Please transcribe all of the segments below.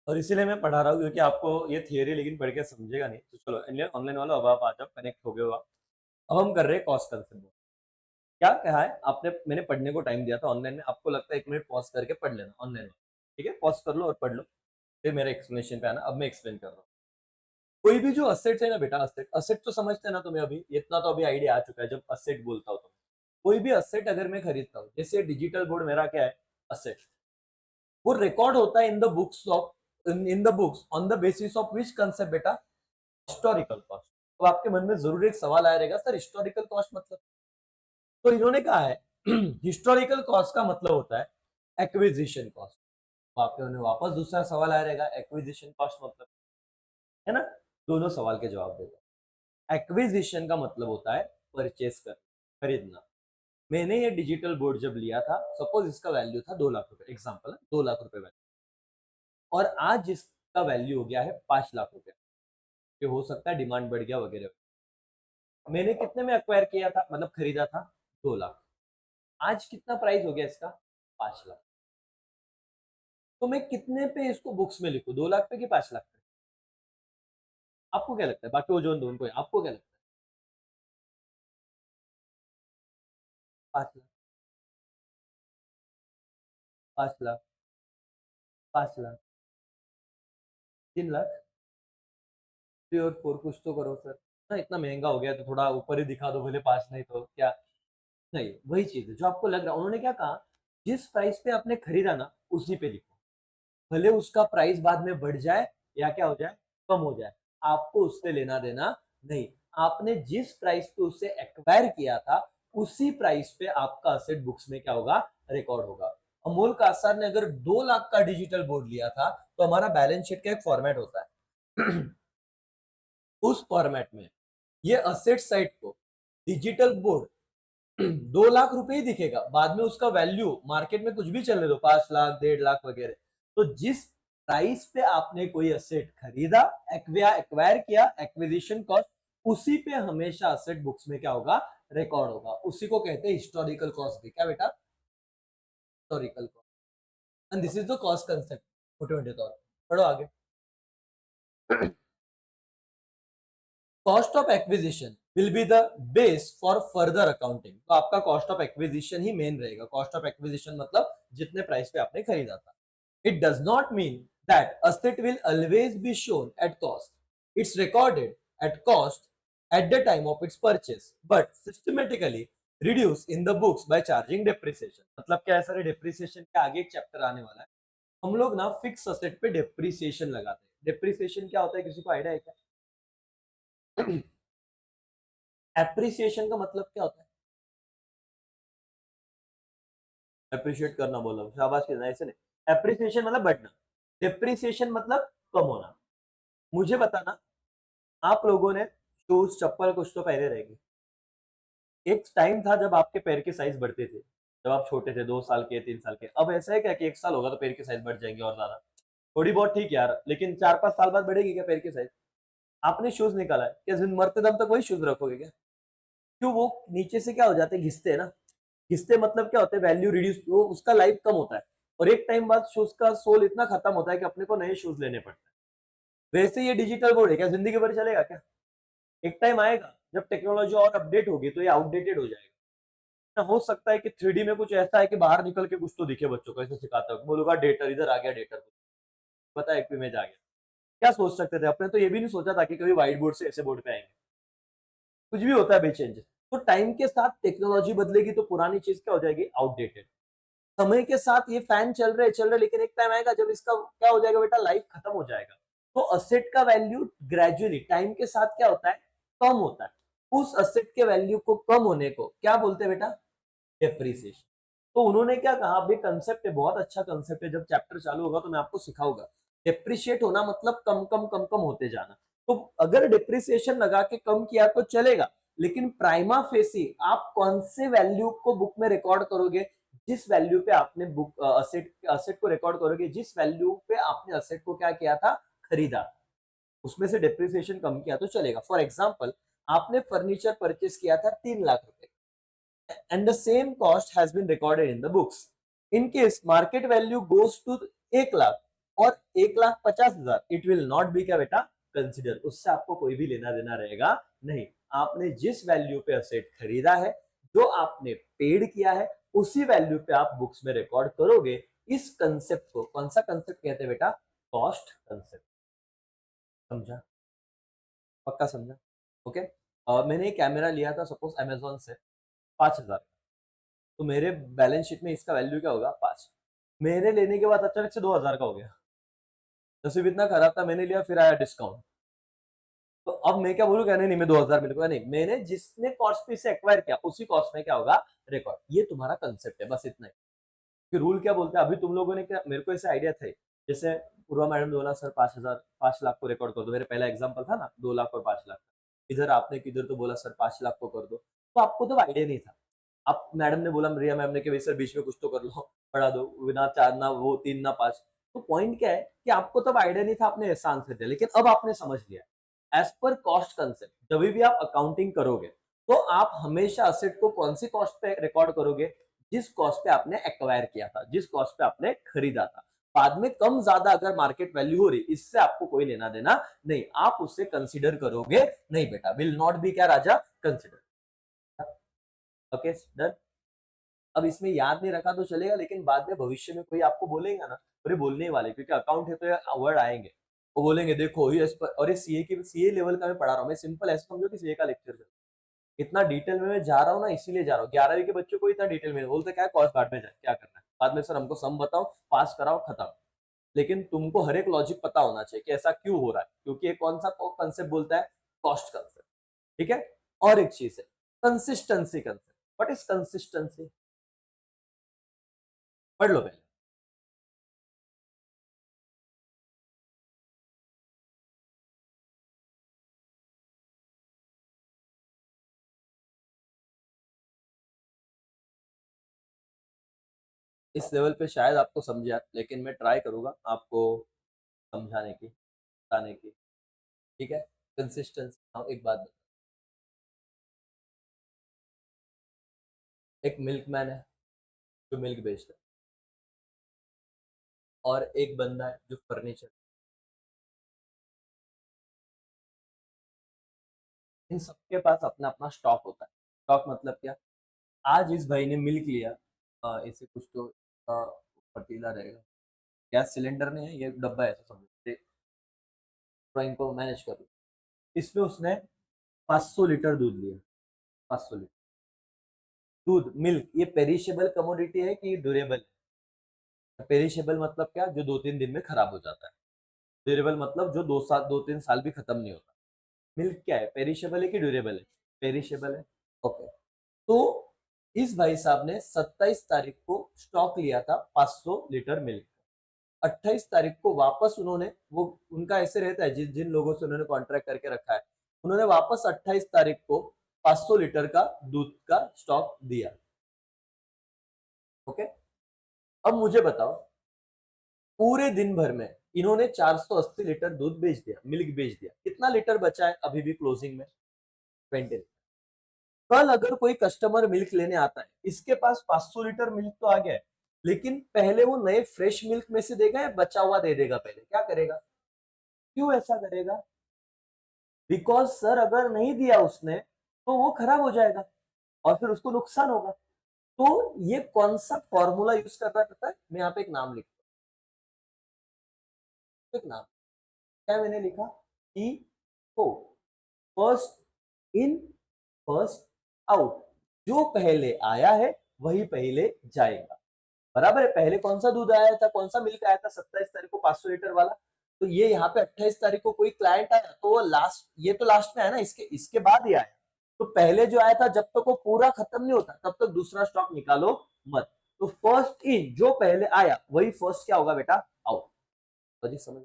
और इसीलिए मैं पढ़ा रहा हूँ क्योंकि आपको ये थियरी लेकिन पढ़ के समझेगा नहीं। तो चलो ऑनलाइन वालों, अब आप आ जाओ, कनेक्ट हो गए हो आप। अब हम कर रहे हैं कॉस्ट कंसेप्ट। क्या कहा है आपने? मैंने पढ़ने को टाइम दिया था ऑनलाइन में, आपको लगता है 1 मिनट पॉज़ करके पढ़ लेना ऑनलाइन में, ठीक है? पॉज़ कर लो और पढ़ लो, फिर मेरे एक्सप्लेनेशन पे आना। अब मैं एक्सप्लेन कर रहा हूँ। कोई भी जो असेट्स है ना बेटा, असेट तो समझते हैं ना तुम्हें अभी? इतना तो अभी आइडिया आ चुका है जब असेट बोलता हूँ तो। कोई भी असेट अगर मैं खरीदता हूँ, जैसे डिजिटल बोर्ड मेरा क्या है? असेट। वो रिकॉर्ड होता है in the books on the basis of which concept बेटा? Historical cost. तो आपके मन में जरूर एक सवाल आया रहेगा, सर हिस्टोरिकल कॉस्ट मतलब? तो इन्होंने कहा है हिस्टोरिकल कॉस्ट का मतलब होता है एक्विजिशन कॉस्ट। तो आपके उन्हें वापस दूसरा सवाल आया रहेगा, एक्विजिशन कॉस्ट मतलब, है ना? दोनों सवाल के जवाब देगा। एक्विजिशन का मतलब होता है परचेस कर, खरीदना। मैंने ये डिजिटल बोर्ड जब लिया था, सपोज इसका वैल्यू था 2 लाख रुपए, एग्जाम्पल है 2 लाख रुपए वैल्यू, और आज इसका वैल्यू हो गया है 5 लाख रुपए। ये हो सकता है डिमांड बढ़ गया वगैरह। मैंने कितने में एक्वायर किया था, मतलब खरीदा था? 2 लाख। आज कितना प्राइस हो गया इसका? 5 लाख। तो मैं कितने पे इसको बुक्स में लिखूं, 2 लाख पे कि 5 लाख पे? आपको क्या लगता है? बाकी वो जो दोनों को है, आपको क्या लगता है? 5 लाख, 5 लाख, 5 लाख, 3 लाख, 3 और 4, कुछ तो करो सर ना। इतना महंगा हो गया तो थोड़ा ऊपर ही दिखा दो, भले 5 नहीं तो क्या? नहीं, वही चीज है जो आपको लग रहा है। उन्होंने क्या कहा? जिस प्राइस पे आपने खरीदा ना, उसी पे लिखो। भले उसका प्राइस बाद में बढ़ जाए या क्या हो जाए, कम हो जाए, आपको उससे लेना देना नहीं। आपने जिस प्राइस पे उससे एक्वायर किया था, उसी प्राइस पे आपका असेट बुक्स में क्या होगा? रिकॉर्ड होगा। अमोल कासार ने अगर 2 लाख का डिजिटल बोर्ड लिया था, तो हमारा बैलेंस शीट का एक फॉर्मेट होता है उस फॉर्मेट में ये असेट साइड को डिजिटल बोर्ड 2 लाख रुपए ही दिखेगा। बाद में उसका वैल्यू मार्केट में कुछ भी चलने दो, 5 लाख, 1.5 लाख वगैरह। तो जिस प्राइस पे आपने कोई असेट खरीदा, एक्वायर किया, एक्विजिशन कॉस्ट, उसी पे हमेशा असेट बुक्स में क्या होगा? रिकॉर्ड होगा। उसी को कहते हैं हिस्टोरिकल कॉस्ट भी। क्या बेटा? Historical cost. And this is the cost concept, मोटे मोटे तौर पर। पढ़ो आगे। Cost of acquisition will be the base for further accounting. तो आपका cost of acquisition he main रहेगा। कॉस्ट ऑफ एक्विजिशन मतलब जितने प्राइस पे आपने खरीदा था। It does not mean that asset will always be shown at cost. It's recorded at cost at the time of its purchase, but systematically reduced in the books by charging depreciation. मतलब क्या है sir? Depreciation के आगे एक chapter आने वाला है। हम लोग ना फिक्स असेट पे डेप्रिसिएशन लगाते हैं। डेप्रिसिएशन क्या होता है, किसी को आइडिया है क्या? एप्रिसिएशन का मतलब क्या होता है? एप्रिशिएट करना बोला, शाबाश कहना, ऐसे नहीं। एप्रिसिएशन मतलब बढ़ना, डेप्रिसिएशन मतलब कम होना। मुझे बताना, आप लोगों ने शूज, चप्पल कुछ तो पहने रहेंगे। एक टाइम था जब आपके पैर के साइज बढ़ते थे, जब आप छोटे थे, 2 साल के, 3 साल के। अब ऐसा है क्या कि 1 साल होगा तो पैर के साइज बढ़ जाएंगे और ज्यादा? थोड़ी बहुत ठीक है यार, लेकिन 4-5 साल बाद बढ़ेगी क्या पैर के साइज? आपने शूज निकाला है, क्या मरते दम तक वही शूज रखोगे क्या? क्यों? वो नीचे से क्या हो जाते हैं, घिसते हैं ना। घिसते मतलब क्या होता है? वैल्यू रिड्यूस, वो उसका लाइफ कम होता है। और एक टाइम बाद शूज का सोल इतना खत्म होता है कि अपने को नए शूज लेने पड़ते हैं। वैसे ये डिजिटल बोर्ड है, क्या जिंदगी भर चलेगा क्या? एक टाइम आएगा जब टेक्नोलॉजी और अपडेट होगी तो ये आउटडेटेड हो जाएगा। ना हो सकता है कि 3D में कुछ ऐसा है कि बाहर निकल के कुछ तो दिखे बच्चों को, ऐसे सिखाता है, बोलूंगा डेटर इधर आ गया, डेटर पता है, एक इमेज आ गया। क्या सोच सकते थे? अपने तो ये भी नहीं सोचा था कि कभी व्हाइट बोर्ड से ऐसे बोर्ड पे आएंगे। कुछ भी होता है बेचेंज। तो टाइम के साथ टेक्नोलॉजी बदलेगी तो पुरानी चीज क्या हो जाएगी? आउटडेटेड। समय के साथ ये फैन चल रहे, लेकिन एक टाइम आएगा जब इसका क्या हो जाएगा बेटा? लाइफ खत्म हो जाएगा। तो असेट का वैल्यू ग्रेजुअली टाइम के साथ क्या होता है? कम होता है। उस असेट के वैल्यू को कम होने को क्या बोलते हैं बेटा? डेप्रिसिएशन। तो उन्होंने क्या कहा? अभी कंसेप्ट है, बहुत अच्छा कंसेप्ट है, जब चैप्टर चालू होगा तो मैं आपको सिखाऊंगा। डेप्रिशिएट होना मतलब कम कम कम कम होते जाना। तो अगर डिप्रिसिएशन लगा के कम किया तो चलेगा, लेकिन प्राइमा फेसी आप कौन से वैल्यू को बुक में रिकॉर्ड करोगे? जिस वैल्यू पे आपने बुक असेट असेट को रिकॉर्ड करोगे, जिस वैल्यू पे आपने असेट को क्या किया था? खरीदा, उसमें से डिप्रिसिएशन कम किया तो चलेगा। फॉर एग्जाम्पल, आपने फर्नीचर परचेस किया था 3 लाख रुपए, and the same cost has been recorded in the books. In case market value goes to 1 lakh और 1,50,000, इट विल नॉट बी क्या बेटा कंसिडर, उससे आपको कोई भी लेना देना रहेगा नहीं। आपने जिस वैल्यू पे असेट खरीदा है, जो आपने पेड किया है, उसी वैल्यू पे आप बुक्स में रिकॉर्ड करोगे। इस कंसेप्ट को कौन सा कंसेप्ट कहते हैं बेटा? Cost concept. समझा? पक्का समझा? ओके। मैंने एक कैमरा लिया था सपोज अमेजोन से 5,000, तो मेरे बैलेंस शीट में इसका वैल्यू क्या होगा? 5। मेरे लेने के बाद अचानक से 2,000 का हो गया। नसीब इतना खराब था, मैंने लिया, फिर आया डिस्काउंट। तो अब मैं क्या बोलूं? क्या नहीं नहीं, मैं 2,000 मेरे को नहीं, मैंने जिसने कॉस्ट पे इसे एक्वायर किया उसी कॉस्ट में क्या होगा? रिकॉर्ड। ये तुम्हारा कंसेप्ट है, बस इतना ही। कि रूल क्या बोलते हैं? अभी तुम लोगों ने क्या, मेरे को ऐसे आइडिया थे, जैसे पूर्वा मैडम ने बोला सर 5,000 5 लाख को रिकॉर्ड कर दो, मेरे पहला एग्जाम्पल था ना 2 लाख और 5 लाख। इधर आपने किधर तो बोला सर 5 लाख को कर दो, तो आपको तो आइडिया नहीं था। अब मैडम ने बोला, रिया मैम ने कि भाई सर बीच में कुछ तो कर लो, बढ़ा दो, ना 4 ना वो 3 ना 5। तो पॉइंट क्या है कि आपको तब आइडिया नहीं था, आपने ऐसा आंसर दिया, लेकिन अब आपने समझ लिया। एज पर कॉस्ट कंसेप्ट जब भी आप अकाउंटिंग करोगे, तो आप हमेशा असेट को कौन सी कॉस्ट पे रिकॉर्ड करोगे? जिस कॉस्ट पे आपने एक्वायर किया था, जिस कॉस्ट पे आपने खरीदा था। बाद में कम ज्यादा अगर मार्केट वैल्यू हो रही, इससे आपको कोई लेना देना नहीं, आप उससे कंसीडर करोगे नहीं बेटा, विल नॉट बी क्या राजा? कंसीडर। Okay done. अब इसमें याद नहीं रखा तो चलेगा, लेकिन बाद में भविष्य में कोई आपको बोलेगा ना, और ये बोलने ही वाले, क्योंकि अकाउंट है तो ये वर्ड आएंगे। वो बोलेंगे देखो ये और ये सीए की सीए लेवल का मैं पढ़ा रहा हूँ, मैं सिंपल ऐसे समझो कि सीए का लेक्चर है। इतना डिटेल में मैं जा रहा हूँ ना, इसीलिए जा रहा हूँ। 11वीं के बच्चों को इतना डिटेल में बोलते क्या कॉस्ट बाद में जाए, क्या करना है बाद में, सर हमको सम बताओ, पास कराओ, खत्म। लेकिन तुमको हर एक लॉजिक पता होना चाहिए कि ऐसा क्यों हो रहा है, क्योंकि ये कौन सा कंसेप्ट बोलता है? Cost concept. ठीक है। और एक चीज है consistency concept. What is consistency? पढ़ लो पहले। इस लेवल पे शायद आपको समझा, लेकिन मैं ट्राई करूंगा आपको समझाने की, बताने की। ठीक है। कंसिस्टेंसी। हाँ एक बात बता, एक मिल्कमैन है जो मिल्क बेचता है, और एक बंदा है जो फर्नीचर। इन सबके पास अपना अपना स्टॉक होता है। स्टॉक मतलब क्या? आज इस भाई ने मिल्क लिया, इसे कुछ तो पतीला रहेगा, गैस सिलेंडर नहीं है, ये डब्बा है ऐसा समझो, तो इनको मैनेज कर लो। इसमें उसने 500 लीटर दूध लिया। 500 लीटर दूध, मिल्क, ये पेरिशेबल कमोडिटी है कि ड्यूरेबल? पेरिशेबल मतलब क्या? जो 2-3 दिन में खराब हो जाता है। ड्यूरेबल मतलब जो 2-3 साल भी खत्म नहीं होता। मिल्क क्या है? पेरिशेबल है कि ड्यूरेबल है? पेरिशेबल है। ओके। तो इस भाई साहब ने 27 तारीख को स्टॉक लिया था 500 लीटर मिल्क। 28 तारीख को वापस उन्होंने, वो उनका ऐसे रहता है, जिन जिन लोगों से उन्होंने कॉन्ट्रैक्ट करके रखा है, उन्होंने वापस 28 तारीख को 500 लीटर का दूध का स्टॉक दिया। ओके। अब मुझे बताओ, पूरे दिन भर में इन्होंने 480 लीटर दूध बेच दिया, मिल्क बेच दिया, कितना लीटर बचा है अभी भी क्लोजिंग में? 20। कल अगर कोई कस्टमर मिल्क लेने आता है, इसके पास 500 लीटर मिल्क तो आ गया है, लेकिन पहले वो नए फ्रेश मिल्क में से देगा या बचा हुआ दे देगा? पहले क्या करेगा? क्यों ऐसा करेगा? बिकॉज सर अगर नहीं दिया उसने तो वो खराब हो जाएगा और फिर उसको नुकसान होगा। तो ये कौन सा फॉर्मूला यूज कर रहा है पता है? मैं यहाँ पे एक नाम लिखता हूँ, एक नाम क्या मैंने लिखा? ई ओ, फर्स्ट इन फर्स्ट आउट। जो पहले आया है वही पहले जाएगा। बराबर है। पहले कौन सा दूध आया था, कौन सा मिल्क आया था 27 तारीख को 500 लीटर वाला? तो ये यहाँ पे 28 तारीख को कोई क्लाइंट आया तो वो लास्ट, ये तो लास्ट में आया ना, इसके इसके बाद ही आया। तो पहले जो आया था जब तक वो पूरा खत्म नहीं होता तब तक दूसरा स्टॉक निकालो मत। तो फर्स्ट इन, जो पहले आया वही फर्स्ट क्या होगा बेटा? आउट। तो जी समझ।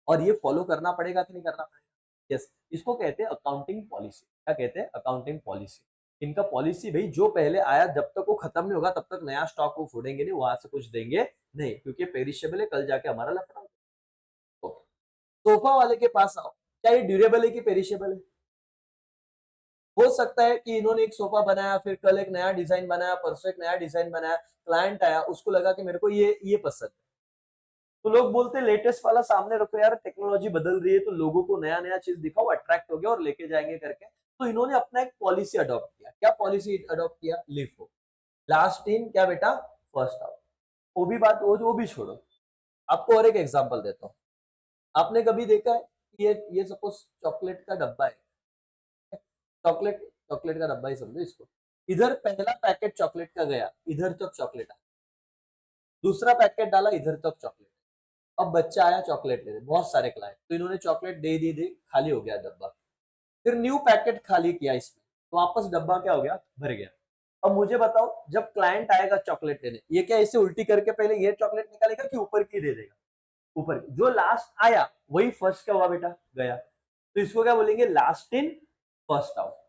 और ये फॉलो करना पड़ेगा कि नहीं करना पड़ेगा? यस। इसको कहते हैं अकाउंटिंग पॉलिसी। क्या कहते हैं? Accounting policy. इनका पॉलिसी भाई, जो पहले आया जब तक वो खत्म नहीं होगा तब तक नया स्टॉक वो फोड़ेंगे नहीं, वहां से कुछ देंगे नहीं, क्योंकि पेरिशेबल है, कल जाके हमारा लफड़ा होगा। सोफा वाले के पास आओ, क्या ये ड्यूरेबल है कि पेरिशेबल है? हो सकता है कि इन्होंने एक सोफा बनाया, फिर कल एक नया डिजाइन बनाया, परसों एक नया डिजाइन बनाया, क्लाइंट आया, उसको लगा कि मेरे को ये पसंद है, तो लोग बोलते हैं लेटेस्ट वाला सामने रखो यार, टेक्नोलॉजी बदल रही है तो लोगों को नया नया चीज दिखाओ, अट्रैक्ट हो गया और लेके जाएंगे करके। तो इन्होंने अपना एक पॉलिसी अडॉप्ट किया। क्या पॉलिसी अडॉप्ट किया? लिफो, लास्ट इन क्या बेटा, फर्स्ट आउट। वो भी बात, वो भी छोड़ो, आपको और एक एग्जांपल देता हूँ। आपने कभी देखा है, ये सपोज चॉकलेट का डब्बा है, चॉकलेट चॉकलेट का डब्बा ही समझो इसको। इधर पहला पैकेट चॉकलेट का गया, इधर तक चॉकलेट आया, दूसरा पैकेट डाला, इधर तक चॉकलेट। अब बच्चा आया चॉकलेट लेने, बहुत सारे क्लाइंट, तो इन्होंने चॉकलेट दे खाली हो गया डब्बा। फिर न्यू पैकेट खाली किया इसमें, तो वापस डब्बा क्या हो गया, भर गया। अब मुझे बताओ, जब क्लाइंट आएगा चॉकलेट लेने, ये क्या ऐसे उल्टी करके पहले ये चॉकलेट निकालेगा कि ऊपर की दे देगा? ऊपर की। जो लास्ट आया वही फर्स्ट क्या हुआ बेटा, गया। तो इसको क्या बोलेंगे, लास्ट इन फर्स्ट आउट।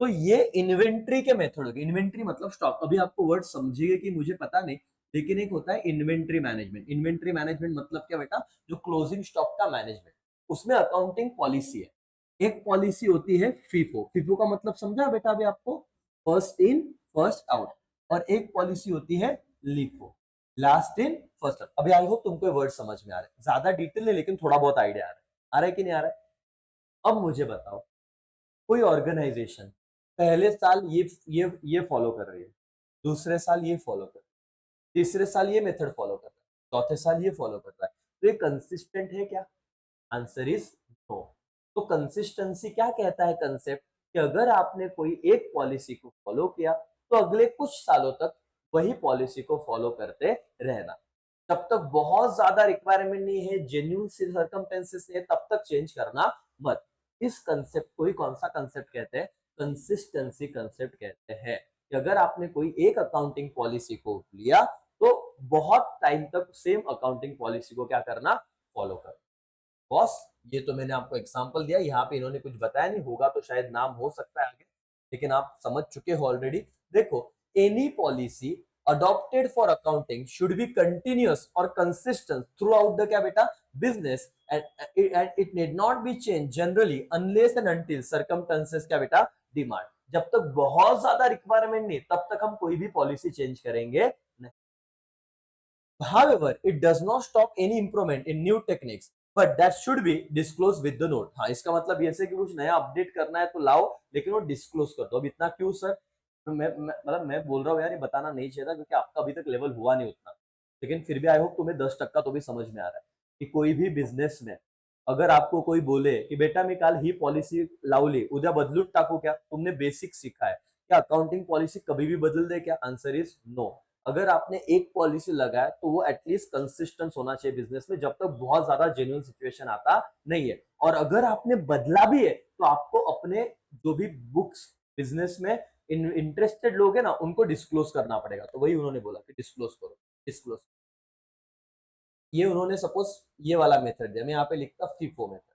तो ये इन्वेंट्री के मेथड हो गए। इन्वेंट्री मतलब स्टॉक। अभी आपको वर्ड समझिए कि मुझे पता नहीं, लेकिन एक होता है इन्वेंट्री मैनेजमेंट। इन्वेंट्री मैनेजमेंट मतलब क्या बेटा, जो क्लोजिंग स्टॉक का मैनेजमेंट, उसमें अकाउंटिंग पॉलिसी है। एक पॉलिसी होती है फीफो। फीफो का मतलब समझा बेटा अभी आपको, फर्स्ट इन फर्स्ट आउट। और एक पॉलिसी होती है LIFO, last in first out. अभी आई होप तुमको वर्ड समझ में आ रहा है, ज्यादा डिटेल नहीं लेकिन थोड़ा बहुत आइडिया आ रहा है कि नहीं आ रहा है? अब मुझे बताओ, कोई ऑर्गेनाइजेशन पहले साल ये फॉलो कर रही है, दूसरे साल ये फॉलो कर रही है, तीसरे साल ये मेथड फॉलो कर रहा है, चौथे साल ये फॉलो कर रहा है, तो ये कंसिस्टेंट है क्या? Answer is no. तो कंसिस्टेंसी क्या कहता है कंसेप्ट, कि अगर आपने कोई एक पॉलिसी को फॉलो किया तो अगले कुछ सालों तक वही पॉलिसी को फॉलो करते रहना। जब तक बहुत ज्यादा रिक्वायरमेंट नहीं है, जेन्युइन सर्कमस्टेंसेस नहीं है, तब तक चेंज करना मत। इस कंसेप्ट को ही कौन सा कंसेप्ट कहते हैं, कंसिस्टेंसी कंसेप्ट कहते हैं। कि अगर आपने कोई एक अकाउंटिंग पॉलिसी को लिया तो बहुत टाइम तक सेम अकाउंटिंग पॉलिसी को क्या करना, फॉलो करना। बॉस, ये तो मैंने आपको एग्जांपल दिया, यहाँ पे इन्होंने कुछ बताया नहीं होगा, तो शायद नाम हो सकता है आगे, लेकिन आप समझ चुके हो ऑलरेडी। देखो, any policy adopted for accounting should be continuous or consistent throughout the क्या बेटा, business, and it need not be changed generally unless and until circumstances क्या बेटा, demand। जब तक बहुत ज्यादा रिक्वायरमेंट नहीं, तब तक हम कोई भी पॉलिसी चेंज करेंगे नहीं। However, it does not stop any improvement in new techniques, but that should be disclosed with the note। हाँ, इसका मतलब ये है कि कुछ नया अपडेट करना है तो लाओ, लेकिन वो डिस्क्लोज कर दो। अब इतना क्यों सर? तो मतलब मैं बोल रहा हूँ यार, ये बताना नहीं चाहिए था क्योंकि आपका अभी तक लेवल हुआ नहीं उतना, लेकिन फिर भी आई होप तुम्हें 10% तो भी समझ में आ रहा है कि कोई भी बिझनेस में अगर आपको कोई बोले की बेटा मी काल ही पॉलिसी लावली, उद्या बदलून टाकू क्या, तुमने बेसिक सीखा है क्या अकाउंटिंग पॉलिसी कभी भी बदल दे क्या? Answer is no. अगर आपने एक पॉलिसी लगाया तो वो एटलीस्ट कंसिस्टेंट होना चाहिए बिजनेस में, जब तक बहुत ज्यादा जेन्युइन सिचुएशन आता नहीं है। और अगर आपने बदला भी है तो आपको अपने जो भी बुक्स बिजनेस में इंटरेस्टेड लोग हैं ना, उनको डिस्क्लोज करना पड़ेगा। तो वही उन्होंने बोला कि डिस्क्लोज करो, डिस्क्लोज। ये उन्होंने सपोज ये वाला मेथड दिया, मैं यहाँ पे लिखता FIFO method.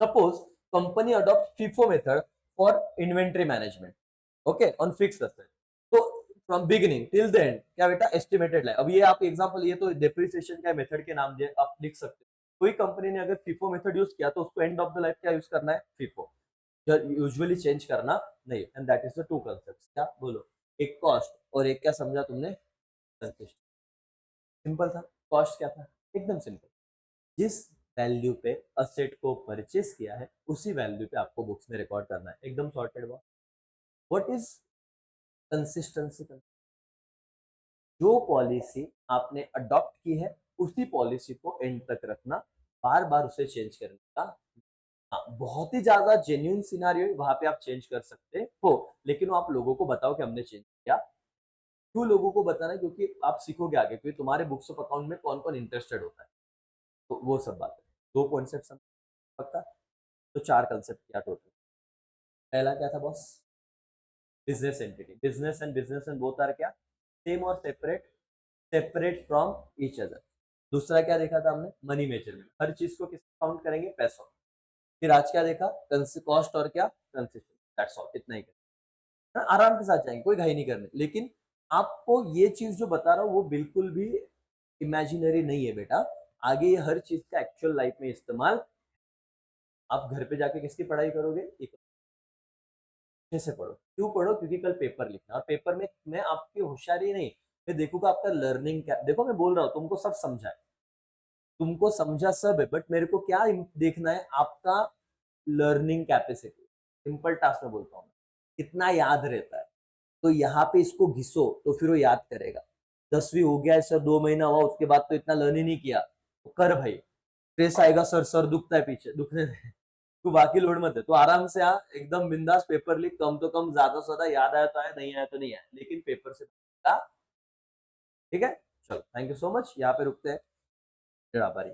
Suppose company adopt FIFO method for inventory management, okay, on fixed asset. तो from beginning till the end क्या बेटा, एस्टिमेटेड लाइफ। अब ये आप एग्जांपल, ये तो डेप्रिसिएशन का मेथड के नाम दिए, आप लिख सकते हो। कोई कंपनी ने अगर फीफो मेथड यूज किया तो उसको एंड ऑफ द लाइफ क्या यूज करना है, फीफो। यूजुअली चेंज करना नहीं। And that is the two concepts. क्या बोलो, एक कॉस्ट और एक क्या समझा तुमने, कंसिस्टेंसी। सिंपल था। कॉस्ट क्या था, एकदम सिंपल, जिस वैल्यू पे असेट को परचेस किया है उसी वैल्यू पे आपको बुक्स में रिकॉर्ड करना है, एकदम सॉर्टेड। What is consistency? जो पॉलिसी आपने अडॉप्ट की है उसी पॉलिसी को एंड तक रखना, बार बार उसे चेंज करने का। हाँ, बहुत ही ज्यादा जेन्युइन सिनारियो वहां पे आप चेंज कर सकते हो, लेकिन वो आप लोगों को बताओ कि हमने चेंज किया। क्यों लोगों को बताना है? क्योंकि आप सीखोगे आगे, क्योंकि तुम्हारे बुक्स ऑफ अकाउंट में कौन कौन इंटरेस्टेड होता है। तो वो सब बात है। दो कॉन्सेप्ट पक्का, तो चार कंसेप्ट किया टोटल। पहला क्या था boss, business entity. Business and both are क्या, सेम और separate, separate from each other. दूसरा क्या देखा था हमने, मनी मेजरमेंट। हर चीज को किस काउंट करेंगे, पैसों। फिर आज क्या देखा, कॉस्ट और क्या, कंसिस्टेंसी। दैट्स ऑल, इतना ही कर, आराम के साथ जाएंगे, कोई घाई नहीं करनी। लेकिन आपको ये चीज जो बता रहा हूँ वो बिल्कुल भी इमेजिनरी नहीं है बेटा। आगे ये हर चीज का एक्चुअल लाइफ में इस्तेमाल। आप घर पे जाके किसकी पढ़ाई करोगे, अच्छे से पढ़ो। क्यों पढ़ो, क्योंकि कल पेपर लिखना, और पेपर में मैं आपकी होशियारी नहीं, मैं देखूंगा आपका लर्निंग क्या। देखो मैं बोल रहा हूँ तुमको सब समझा है, तुमको समझा सब है, बट मेरे को क्या देखना है, आपका लर्निंग कैपेसिटी। सिंपल टास्क में बोलता हूँ, कितना याद रहता है। तो यहाँ पे इसको घिसो तो फिर वो याद करेगा। 10वीं हो गया है सर, 2 महीना हुआ, उसके बाद तो इतना लर्न ही नहीं किया, तो कर भाई। स्ट्रेस आएगा, सर सर दुखता है, पीछे दुखने दे। तू बाकी लोड मत है, तो आराम से आ, एकदम बिंदास पेपर लिख, कम तो कम, ज्यादा से ज्यादा याद आया तो आया, नहीं आया तो नहीं आया, लेकिन पेपर से ठीक है। चलो, थैंक यू सो मच, यहाँ पे रुकते हैं। जय आभारी।